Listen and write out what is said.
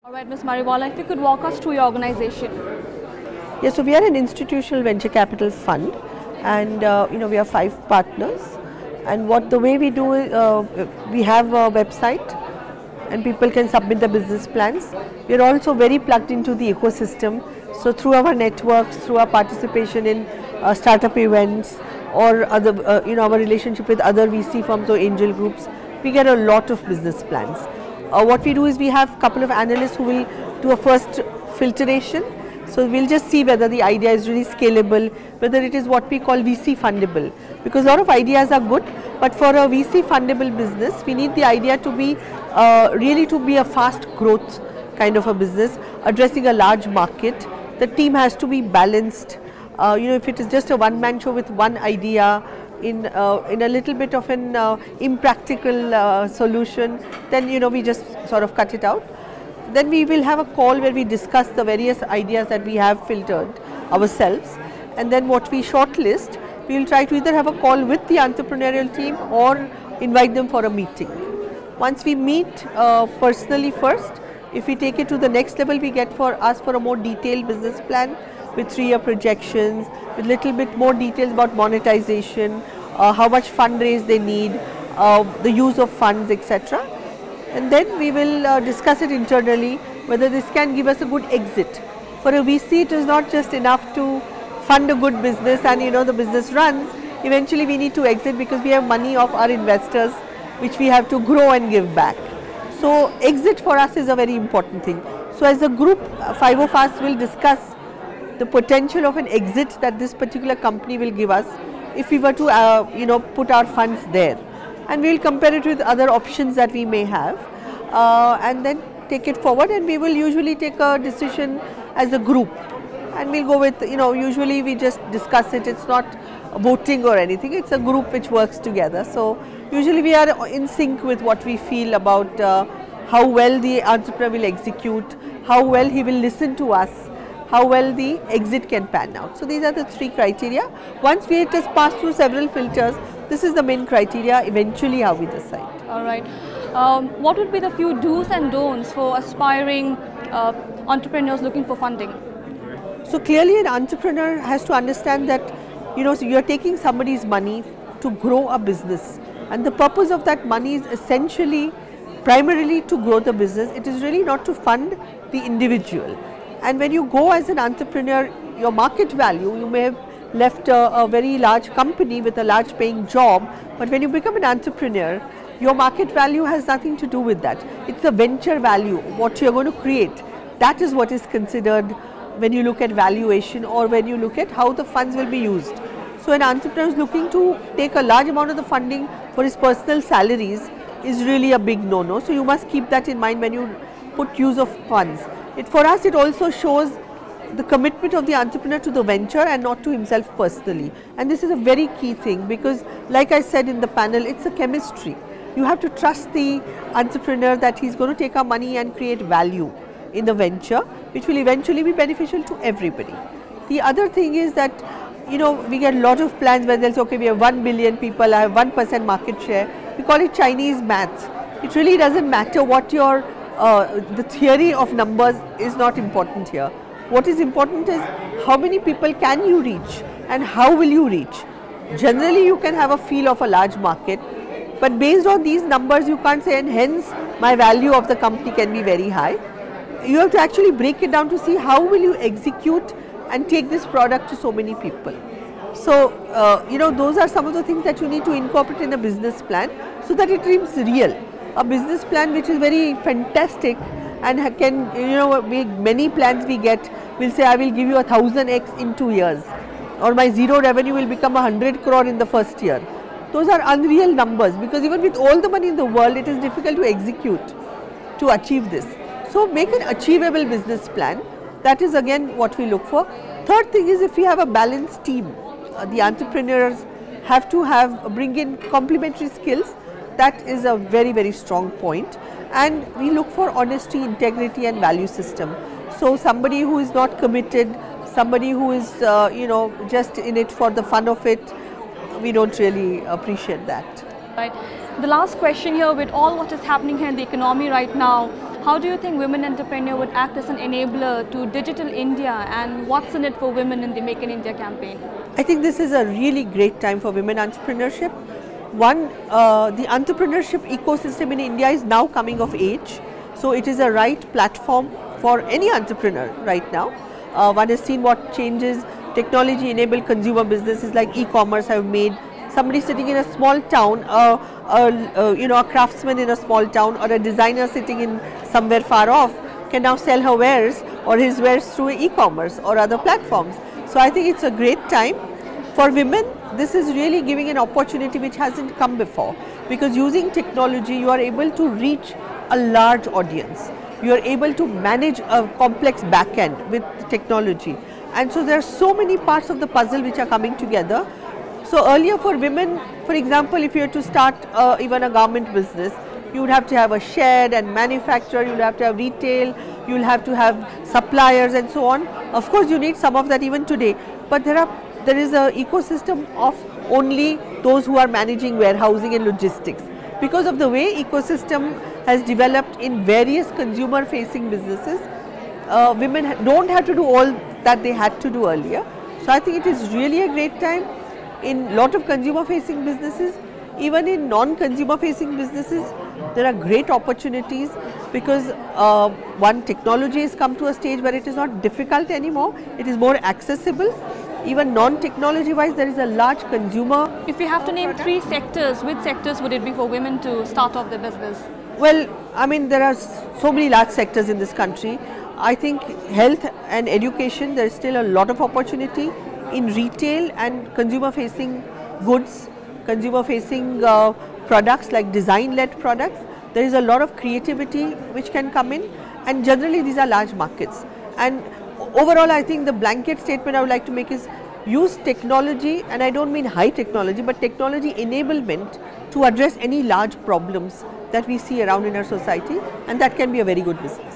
All right, Ms. Mariwala, if you could walk us through your organization. Yes, so we are an institutional venture capital fund, and we have 5 partners. And the way we do it, we have a website, and people can submit their business plans. We are also very plugged into the ecosystem. So through our networks, through our participation in startup events, or other, our relationship with other VC firms or angel groups, we get a lot of business plans. What we do is we have a couple of analysts who will do a first filtration. So we'll just see whether the idea is really scalable, whether it is what we call VC fundable. Because a lot of ideas are good, but for a VC fundable business, we need the idea to be really to be a fast growth kind of a business, addressing a large market. The team has to be balanced. If it is just a one-man show with one idea in a little bit of an impractical solution, then we just sort of cut it out. Then we will have a call where we discuss the various ideas that we have filtered ourselves, and then what we shortlist, we will try to either have a call with the entrepreneurial team or invite them for a meeting. Once we meet personally first, if we take it to the next level, we ask for a more detailed business plan with 3-year projections, with little bit more details about monetization, how much fundraise they need, the use of funds, etc. And then we will discuss it internally whether this can give us a good exit. For a VC, it is not just enough to fund a good business and the business runs. Eventually we need to exit because we have money of our investors which we have to grow and give back. So exit for us is a very important thing. So as a group, 5 of us will discuss the potential of an exit that this particular company will give us if we were to put our funds there. And we will compare it with other options that we may have and then take it forward, and we will usually take a decision as a group, and we'll go with, usually we just discuss it, it's not voting or anything, it's a group which works together. So usually we are in sync with what we feel about how well the entrepreneur will execute, how well he will listen to us, how well the exit can pan out. So these are the 3 criteria. Once it has passed through several filters, this is the main criteria, eventually how we decide. All right. What would be the few do's and don'ts for aspiring entrepreneurs looking for funding? So clearly an entrepreneur has to understand that, so you are taking somebody's money to grow a business, and the purpose of that money is essentially, primarily to grow the business. It is really not to fund the individual. And when you go as an entrepreneur, your market value, you may have left a very large company with a large paying job, but when you become an entrepreneur, your market value has nothing to do with that. It's the venture value, what you're going to create. That is what is considered when you look at valuation, or when you look at how the funds will be used. So an entrepreneur is looking to take a large amount of the funding for his personal salaries is really a big no-no. So you must keep that in mind when you put use of funds. For us, it also shows the commitment of the entrepreneur to the venture and not to himself personally. And this is a very key thing, because like I said in the panel, it's a chemistry. You have to trust the entrepreneur that he's going to take our money and create value in the venture, which will eventually be beneficial to everybody. The other thing is that, we get a lot of plans where they'll say, okay, we have 1 billion people, I have 1% market share. We call it Chinese maths. It really doesn't matter what your the theory of numbers is not important here. What is important is how many people can you reach and how will you reach. Generally you can have a feel of a large market, but based on these numbers you can't say, and hence my value of the company can be very high. You have to actually break it down to see how will you execute and take this product to so many people. So those are some of the things that you need to incorporate in a business plan so that it seems real. A business plan which is very fantastic and can, many plans we get will say, I will give you 1000x in 2 years, or my zero revenue will become 100 crore in the first year. Those are unreal numbers, because even with all the money in the world, it is difficult to execute to achieve this. So make an achievable business plan. That is again what we look for. Third thing is, if we have a balanced team, the entrepreneurs have to bring in complementary skills. That is a very, very strong point. And we look for honesty, integrity and value system. So somebody who is not committed, somebody who is just in it for the fun of it, we don't really appreciate that. Right. The last question here, with all what is happening here in the economy right now, How do you think women entrepreneur would act as an enabler to Digital India, and what's in it for women in the Make in India campaign? I think this is a really great time for women entrepreneurship. One, the entrepreneurship ecosystem in India is now coming of age, so it is a right platform for any entrepreneur right now. One has seen what changes technology-enabled consumer businesses like e-commerce have made. Somebody sitting in a small town, a craftsman in a small town, or a designer sitting in somewhere far off can now sell her wares or his wares through e-commerce or other platforms. So I think it's a great time for women. This is really giving an opportunity which hasn't come before, because using technology you are able to reach a large audience. You are able to manage a complex back end with technology, and so there are so many parts of the puzzle which are coming together. So earlier for women, for example, if you were to start even a garment business, you would have to have a shed and manufacture, you will have to have retail, you will have to have suppliers and so on. Of course you need some of that even today, but there is an ecosystem of only those who are managing warehousing and logistics. Because of the way ecosystem has developed in various consumer facing businesses, women don't have to do all that they had to do earlier. So I think it is really a great time in lot of consumer facing businesses. Even in non-consumer facing businesses, there are great opportunities, because one, technology has come to a stage where it is not difficult anymore, it is more accessible. Even non-technology wise, there is a large consumer. If you have to name 3 sectors, which sectors would it be for women to start off their business? Well, I mean, there are so many large sectors in this country. I think health and education, there is still a lot of opportunity. In retail and consumer facing goods, consumer facing products like design led products, there is a lot of creativity which can come in, and generally these are large markets. And overall, I think the blanket statement I would like to make is use technology, and I don't mean high technology, but technology enablement to address any large problems that we see around in our society, and that can be a very good business.